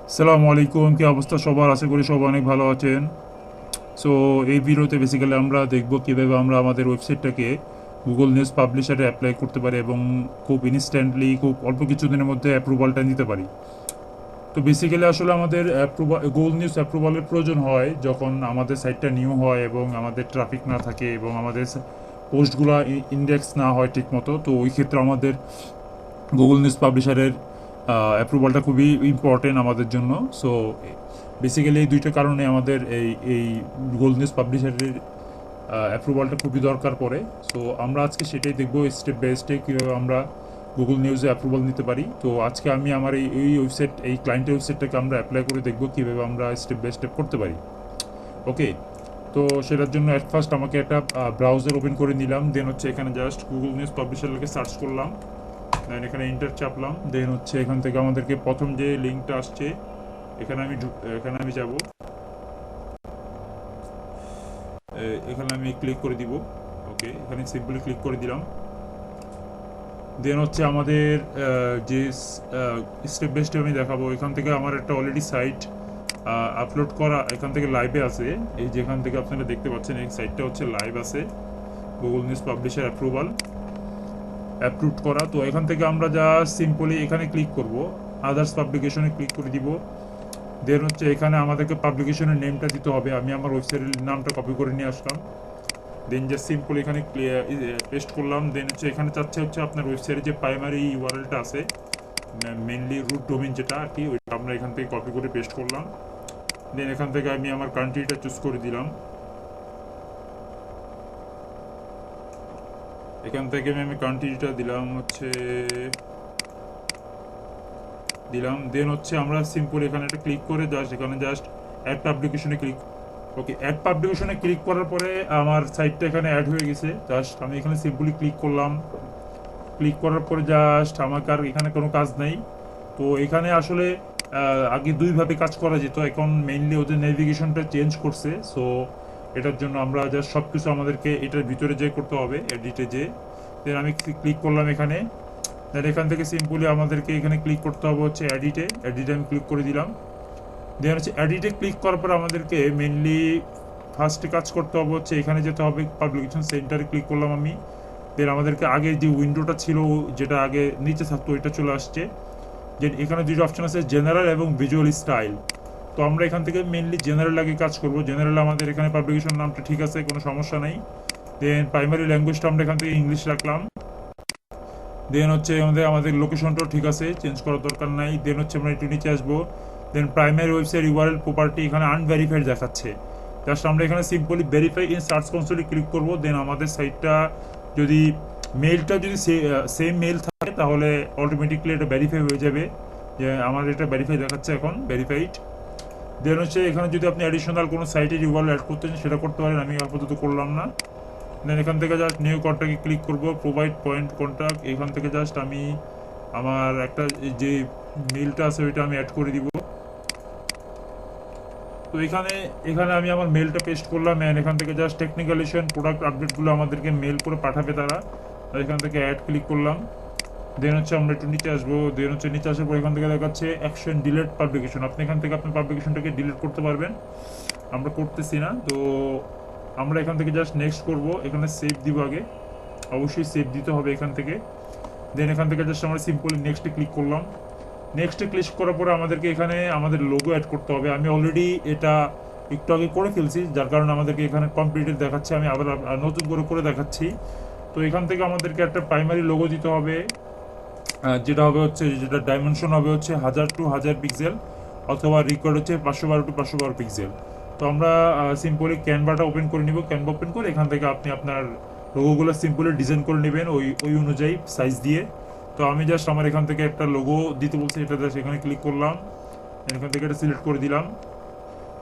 আসসালামু আলাইকুম, কি অবস্থা সবার? আশা করি সবাই অনেক ভালো আছেন। সো এই ভিডিওতে বেসিক্যালি আমরা দেখব কীভাবে আমরা আমাদের ওয়েবসাইটটাকে গুগল নিউজ পাবলিশারে অ্যাপ্লাই করতে পারি এবং খুব ইনস্ট্যান্টলি খুব অল্প কিছুদিনের মধ্যে অ্যাপ্রুভালটা নিতে পারি। তো বেসিক্যালি আসলে আমাদের গুগল নিউজ অ্যাপ্রুভালের প্রয়োজন হয় যখন আমাদের সাইটটা নিউ হয় এবং আমাদের ট্রাফিক না থাকে এবং আমাদের পোস্টগুলো ইন্ডেক্স না হয় ঠিকমতো। তো ওই ক্ষেত্রে আমাদের গুগল নিউজ পাবলিশারের অ্যাপ্রুভালটা খুবই ইম্পর্টেন্ট আমাদের জন্য। সো বেসিক্যালি এই দুইটা কারণে আমাদের এই গুগল নিউজ পাবলিশারের অ্যাপ্রুভালটা খুবই দরকার পড়ে। সো আমরা আজকে সেটাই দেখবো স্টেপ বাই স্টেপ কীভাবে আমরা গুগল নিউজে অ্যাপ্রুভাল নিতে পারি। তো আজকে আমি আমার এই ওয়েবসাইট, এই ক্লায়েন্টের ওয়েবসাইটটাকে আমরা অ্যাপ্লাই করে দেখবো কীভাবে আমরা স্টেপ বাই স্টেপ করতে পারি। ওকে, তো সেটার জন্য অ্যাট ফার্স্ট আমাকে একটা ব্রাউজার ওপেন করে নিলাম। দেন হচ্ছে এখানে জাস্ট গুগল নিউজ পাবলিশারকে সার্চ করলাম, দেন এখানে ইন্টার চাপলাম। দেন হচ্ছে এখান থেকে আমাদেরকে প্রথম যে লিঙ্কটা আসছে এখানে আমি যাব, এখানে আমি ক্লিক করে দিব। ওকে, এখানে সিম্পলি ক্লিক করে দিলাম। দেন হচ্ছে আমাদের যে স্টেপ বাই স্টেপ আমি দেখাবো, এখান থেকে আমার একটা অলরেডি সাইট আপলোড করা এখান থেকে লাইভে আছে। এই যেখান থেকে আপনারা দেখতে পাচ্ছেন এই সাইটটা হচ্ছে লাইভ আছে, গুগল নিউজ পাবলিশার অ্যাপ্রুভ করা। তো এখান থেকে আমরা যা সিম্পলি এখানে ক্লিক করব, আদার্স পাবলিকেশনে ক্লিক করে দিব। দেন হচ্ছে এখানে আমাদেরকে পাবলিকেশনের নেমটা দিতে হবে। আমি আমার ওয়েবসাইটের নামটা কপি করে নিয়ে আসলাম। দেন জাস্ট সিম্পল এখানে পেস্ট করলাম। দেন হচ্ছে এখানে চাচ্ছে হচ্ছে আপনার ওয়েবসাইটের যে প্রাইমারি ইউআরএলটা আছে, মেনলি রুট ডোমেন যেটা আর কি, ওইটা আমরা এখান থেকে কপি করে পেস্ট করলাম। দেন এখান থেকে আমি আমার কান্ট্রিটা চুজ করে দিলাম। এখান থেকে আমি কান্ট্রিটা দিলাম। দেন হচ্ছে আমরা সিম্পল এখানে একটা ক্লিক করে জাস্ট অ্যাড পাবলিকেশনে ক্লিক। ওকে, অ্যাড পাবলিকেশনে ক্লিক করার পরে আমার সাইটটা এখানে অ্যাড হয়ে গেছে। জাস্ট আমি এখানে সিম্পলি ক্লিক করলাম। ক্লিক করার পরে জাস্ট আমাকে আর এখানে কোনো কাজ নেই। তো এখানে আসলে আগে দুইভাবে কাজ করা যেত, এখন মেইনলি ওদের নেভিগেশনটা চেঞ্জ করছে। সো এটার জন্য আমরা জাস্ট সব কিছু আমাদেরকে এটার ভিতরে যে করতে হবে, এডিটে যে। দেন আমি ক্লিক করলাম এখানে। দেন এখান থেকে সিম্পলি আমাদেরকে এখানে ক্লিক করতে হবে হচ্ছে এডিটে আমি ক্লিক করে দিলাম। দেন হচ্ছে এডিটে ক্লিক করার পর আমাদেরকে মেনলি ফার্স্টে কাজ করতে হবে হচ্ছে এখানে যেতে হবে, পাবলিকেশন সেন্টারে ক্লিক করলাম আমি। দেন আমাদেরকে আগে যে উইন্ডোটা ছিল, যেটা আগে নিচে থাকতো, ওইটা চলে আসছে। যে এখানে দুটো অপশন আছে, জেনারেল এবং ভিজুয়াল স্টাইল। তো আমরা এখান থেকে মেনলি জেনারেল আগে কাজ করব। জেনারেল আমাদের এখানে পাবলিকেশন নামটা ঠিক আছে, কোনো সমস্যা নেই। দেন প্রাইমারি ল্যাঙ্গুয়েজটা আমরা এখান থেকে ইংলিশ রাখলাম। দেন হচ্ছে আমাদের লোকেশনটাও ঠিক আছে, চেঞ্জ করার দরকার নাই। দেন হচ্ছে আমরা একটু নিচে আসবো। Then primary website URL property এখানে আনভেরিফাইড দেখাচ্ছে। জাস্ট আমরা এখানে সিম্পলি ভেরিফাই ইন সার্চ কনসোলে ক্লিক করব। দেন আমাদের সাইটটা যদি মেইলটা যদি সেম মেইল থাকে তাহলে অটোমেটিকলি এটা ভেরিফাই হয়ে যাবে, যে আমার এটা ভেরিফাই দেখাচ্ছে এখন ভেরিফাইড। দেন হচ্ছে এখানে যদি আপনি অ্যাডিশনাল কোনো সাইটের ইউআরএল অ্যাড করতে চান সেটা করতে পারেন, আমি আপাতত করলাম না। দেন এখান থেকে জাস্ট নিউ কন্ট্যাক্টে ক্লিক করব, প্রোভাইড পয়েন্ট কন্ট্যাক্ট। এখান থেকে জাস্ট আমি আমার একটা যে মেলটা আছে ওইটা আমি অ্যাড করে দিব। তো এখানে এখানে আমি আমার মেলটা পেস্ট করলাম। অ্যান্ড এখান থেকে just technical issue and product আপডেটগুলো আমাদেরকে মেল করে পাঠাবে তারা। এখান থেকে অ্যাড ক্লিক করলাম। দেন হচ্ছে আমরা একটু নিচে আসবো। দেন হচ্ছে নিচে আসার পর এখান থেকে দেখাচ্ছে অ্যাকশন ডিলিট পাবলিকেশন। আপনি এখান থেকে আপনার পাবলিকেশনটাকে ডিলিট করতে পারবেন, আমরা করতেছি না। তো আমরা এখান থেকে জাস্ট নেক্সট করব। এখানে সেভ দিব আগে, অবশ্যই সেভ দিতে হবে এখান থেকে। দেন এখান থেকে জাস্ট আমরা সিম্পলি নেক্সটে ক্লিক করলাম। নেক্সটে ক্লিক করার পরে আমাদেরকে এখানে আমাদের লোগো অ্যাড করতে হবে। আমি অলরেডি এটা একটু আগে করে ফেলছি, যার কারণে আমাদেরকে এখানে কমপ্লিটেড দেখাচ্ছে। আমি আবার নতুন করে দেখাচ্ছি। তো এখান থেকে আমাদেরকে একটা প্রাইমারি লোগো দিতে হবে, যেটা ডাইমেনশন হবে হচ্ছে 1000 পিক্সেল, অথবা রিকোয়ার্ড হচ্ছে 512 পিক্সেল। তো আমরা সিম্পলি ক্যানভাটা ওপেন করে নিব। ক্যানভা ওপেন করে এখান থেকে আপনি আপনার লোগোগুলো সিম্পলি ডিজাইন করে নেবেন ওই অনুযায়ী সাইজ দিয়ে। তো আমি জাস্ট আমার এখান থেকে একটা লোগো দিতে বলছি, এটা জাস্ট এখানে ক্লিক করলাম। এখান থেকে এটা সিলেক্ট করে দিলাম।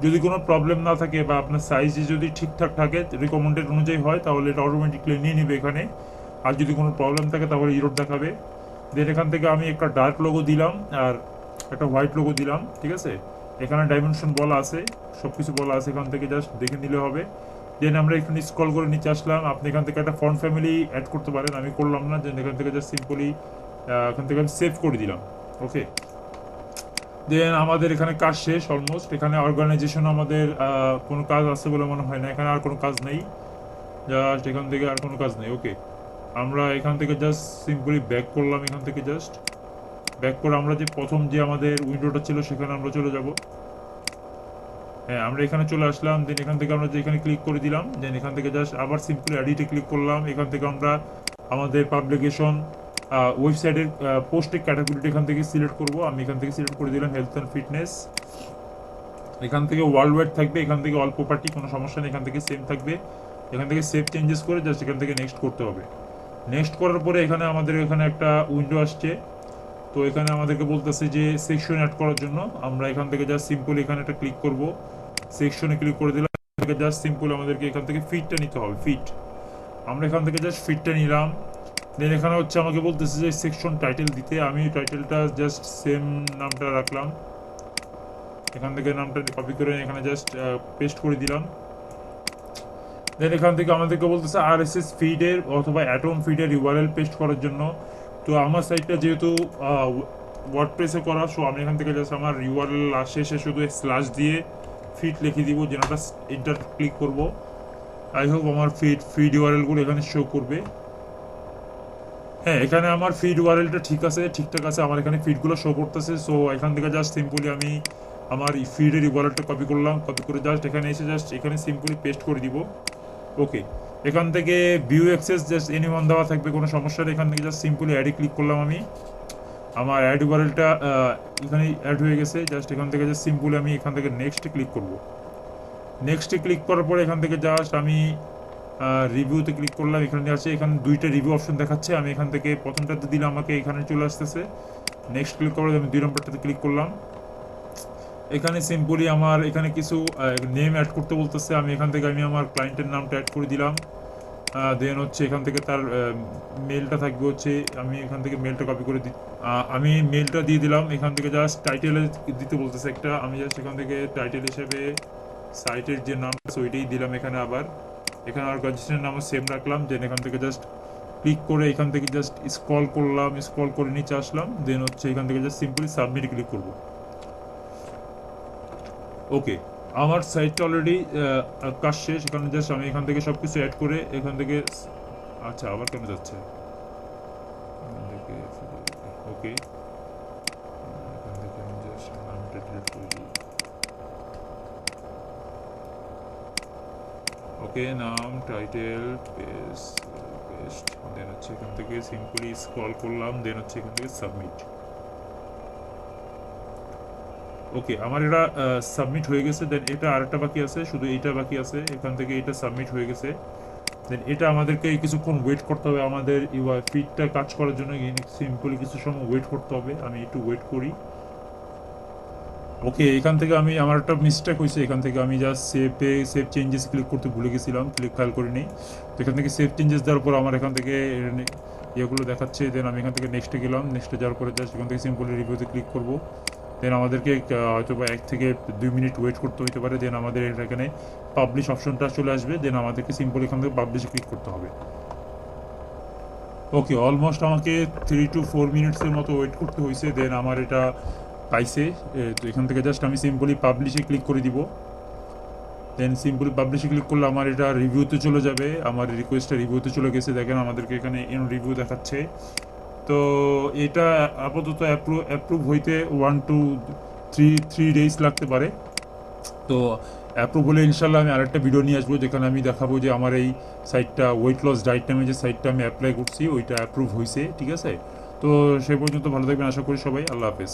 যদি কোনো প্রবলেম না থাকে বা আপনার সাইজ যদি ঠিকঠাক থাকে, রিকমেন্ডেড অনুযায়ী হয়, তাহলে এটা অটোমেটিকলি নিয়ে নেবে এখানে। আর যদি কোনো প্রবলেম থাকে তাহলে ইরোড দেখাবে। দেন এখান থেকে আমি একটা ডার্ক লোগো দিলাম আর একটা হোয়াইট লোগো দিলাম, ঠিক আছে। এখানে ডাইমেনশন বলা আছে, সব কিছু বলা আছে, এখান থেকে জাস্ট দেখে নিলে হবে। দেন আমরা একটু স্ক্রল করে নিচে আসলাম। আপনি এখান থেকে একটা ফন্ট ফ্যামিলি অ্যাড করতে পারেন, আমি করলাম না। দেন এখান থেকে জাস্ট সিম্পলি এখান থেকে আমি সেভ করে দিলাম। ওকে, দেন আমাদের এখানে কাজ শেষ অলমোস্ট। এখানে অর্গানাইজেশন আমাদের কোনো কাজ আছে বলে মনে হয় না, এখানে আর কোনো কাজ নেই, জাস্ট এখান থেকে আর কোনো কাজ নেই। ওকে, আমরা এখান থেকে জাস্ট সিম্পলি ব্যাক করলাম, এখান থেকে জাস্ট ব্যাক করে আমরা যে প্রথম যে আমাদের উইন্ডোটা ছিল সেখানে আমরা চলে যাব। হ্যাঁ, আমরা এখানে চলে আসলাম। দেন এখান থেকে আমরা যে এখানে ক্লিক করে দিলাম, দেন এখান থেকে জাস্ট আবার সিম্পলি এডিটে ক্লিক করলাম। এখান থেকে আমরা আমাদের পাবলিকেশন ওয়েবসাইটের পোস্টের ক্যাটাগরিটা এখান থেকে সিলেক্ট করব। আমি এখান থেকে সিলেক্ট করে দিলাম হেলথ অ্যান্ড ফিটনেস। এখান থেকে ওয়ার্ল্ড ওয়াইড থাকবে, এখান থেকে অল প্রপার্টি, কোনো সমস্যা নেই, এখান থেকে সেম থাকবে। এখান থেকে সেভ চেঞ্জেস করে জাস্ট এখান থেকে নেক্সট করতে হবে। নেক্সট করার পরে এখানে আমাদের এখানে একটা উইন্ডো আসছে। তো এখানে আমাদেরকে বলতেছে যে সেকশন অ্যাড করার জন্য আমরা এখান থেকে জাস্ট সিম্পল এখানে একটা ক্লিক করব। সেকশনে ক্লিক করে দিলাম, জাস্ট সিম্পল আমাদেরকে এখান থেকে ফিটটা নিতে হবে। ফিট আমরা এখান থেকে জাস্ট ফিটটা নিলাম। দেন এখানে হচ্ছে আমাকে বলতেছে যে সেকশন টাইটেল দিতে, আমি টাইটেলটা জাস্ট সেম নামটা রাখলাম। এখান থেকে নামটা কপি করে এখানে জাস্ট পেস্ট করে দিলাম। দেন এখান থেকে আমাদেরকে বলতেছে আরএসএস ফিডের অথবা অ্যাটম ফিডের ইউআরএল পেস্ট করার জন্য। তো আমার সাইটটা যেহেতু ওয়ার্ডপ্রেসে করা, সো আমি এখান থেকে জাস্ট আমার ইউআরএল শেষে শুধু স্ল্যাশ দিয়ে ফিড লিখে দিব, যেটা এন্টার ক্লিক করব। আই হোপ আমার ফিড ইউআরএলগুলো এখানে শো করবে। হ্যাঁ, এখানে আমার ফিড ইউআরএলটা ঠিক আছে, ঠিকঠাক আছে, আমার এখানে ফিডগুলো শো করতেছে। সো এখান থেকে জাস্ট সিম্পলি আমি আমার ফিডের ইউআরএলটা কপি করলাম, কপি করে জাস্ট এখানে এসে জাস্ট এখানে সিম্পলি পেস্ট করে দিব। ওকে, এখান থেকে ভিউ অ্যাক্সেস জাস্ট এনিওয়ান দেওয়া থাকবে, কোনো সমস্যা নেই। এখান থেকে জাস্ট সিম্পলি অ্যাডে ক্লিক করলাম, আমি আমার অ্যাড ইউআরএলটা এখানে অ্যাড হয়ে গেছে। জাস্ট এখান থেকে জাস্ট সিম্পলি আমি এখান থেকে নেক্সটে ক্লিক করব। নেক্সটে ক্লিক করার পরে এখান থেকে জাস্ট আমি রিভিউতে ক্লিক করলাম। এখানে আছে, এখানে দুইটা রিভিউ অপশন দেখাচ্ছে। আমি এখান থেকে প্রথমটাতে দিলে আমাকে এখানে চলে আসতেছে। নেক্সট ক্লিক করার আমি 2 নম্বরটাতে ক্লিক করলাম। এখানে সিম্পলি আমার এখানে কিছু নেম অ্যাড করতে বলতেছে। আমি এখান থেকে আমি আমার ক্লায়েন্টের নামটা অ্যাড করে দিলাম। দেন হচ্ছে এখান থেকে তার মেলটা থাকবে, হচ্ছে আমি এখান থেকে মেলটা কপি করে আমি মেলটা দিয়ে দিলাম। এখান থেকে জাস্ট টাইটেলে দিতে বলতেছে একটা, আমি জাস্ট এখান থেকে টাইটেল হিসেবে সাইটের যে নাম আছে ওইটাই দিলাম। এখানে আবার এখানে অর্গানাইজেশনের নামও সেম রাখলাম। দেন এখান থেকে জাস্ট ক্লিক করে এখান থেকে জাস্ট স্ক্রল করলাম, স্ক্রল করে নিচে আসলাম। দেন হচ্ছে এখান থেকে জাস্ট সিম্পলি সাবমিট ক্লিক করব। ওকে, আমার সাইটটা অলরেডি কাজ শেষ। এখানে জাস্ট আমি এখান থেকে সব কিছু অ্যাড করে এখান থেকে, আচ্ছা আবার কেন যাচ্ছে, ওকে এখান থেকে আমি জাস্ট নামটা ডিলিট করে দিই। ওকে, নাম, টাইটেল, পেস্ট, দেন হচ্ছে এখান থেকে সিম্পলি স্ক্রল করলাম। দেন হচ্ছে এখান থেকে সাবমিট। ওকে, আমার এটা সাবমিট হয়ে গেছে। দেন এটা আরেকটা বাকি আছে, শুধু এইটা বাকি আছে। এখান থেকে এটা সাবমিট হয়ে গেছে। দেন এটা আমাদেরকে কিছুক্ষণ ওয়েট করতে হবে, আমাদের ফিডটা কাজ করার জন্য সিম্পলি কিছু সময় ওয়েট করতে হবে। আমি একটু ওয়েট করি। ওকে, এখান থেকে আমি আমার একটা মিস্টেক হয়েছে, এখান থেকে আমি জাস্ট সেভ চেঞ্জেস ক্লিক করতে ভুলে গেছিলাম, খেয়াল করিনি। তো এখান থেকে সেভ চেঞ্জেস দেওয়ার পর আমার এখান থেকে ইয়েগুলো দেখাচ্ছে। দেন আমি এখান থেকে নেক্সটে গেলাম, নেক্সটে যাওয়ার পরে জাস্ট এখান থেকে সিম্পলি রিভিউতে ক্লিক করবো। দেন আমাদেরকে হয়তো বা 1 থেকে 2 মিনিট ওয়েট করতে হতে পারে। দেন আমাদের এখানে পাবলিশ অপশনটা চলে আসবে। দেন আমাদেরকে সিম্পল এখান থেকে পাবলিশে ক্লিক করতে হবে। ওকে, অলমোস্ট আমাকে 3 to 4 মিনিটসের মতো ওয়েট করতে হয়েছে। দেন আমার এটা পাইছে। তো এখান থেকে জাস্ট আমি সিম্পলি পাবলিশে ক্লিক করে দিব। দেন সিম্পলি পাবলিশে ক্লিক করলে আমার এটা রিভিউতে চলে যাবে। আমার রিকোয়েস্টটা রিভিউতে চলে গেছে, দেখেন আমাদেরকে এখানে রিভিউ দেখাচ্ছে। তো এটা আপাতত অ্যাপ্রুভ হইতে 1 to 3 ডেজ লাগতে পারে। তো অ্যাপ্রুভ হলে ইনশাল্লাহ আমি আরেকটা ভিডিও নিয়ে আসবো, যেখানে আমি দেখাবো যে আমার এই সাইটটা ওয়েট লস ডায়েট নামে যে সাইটটা আমি অ্যাপ্লাই করছি ওইটা অ্যাপ্রুভ হয়েছে। ঠিক আছে, তো সে পর্যন্ত ভালো থাকবেন, আশা করি সবাই। আল্লাহ হাফেজ।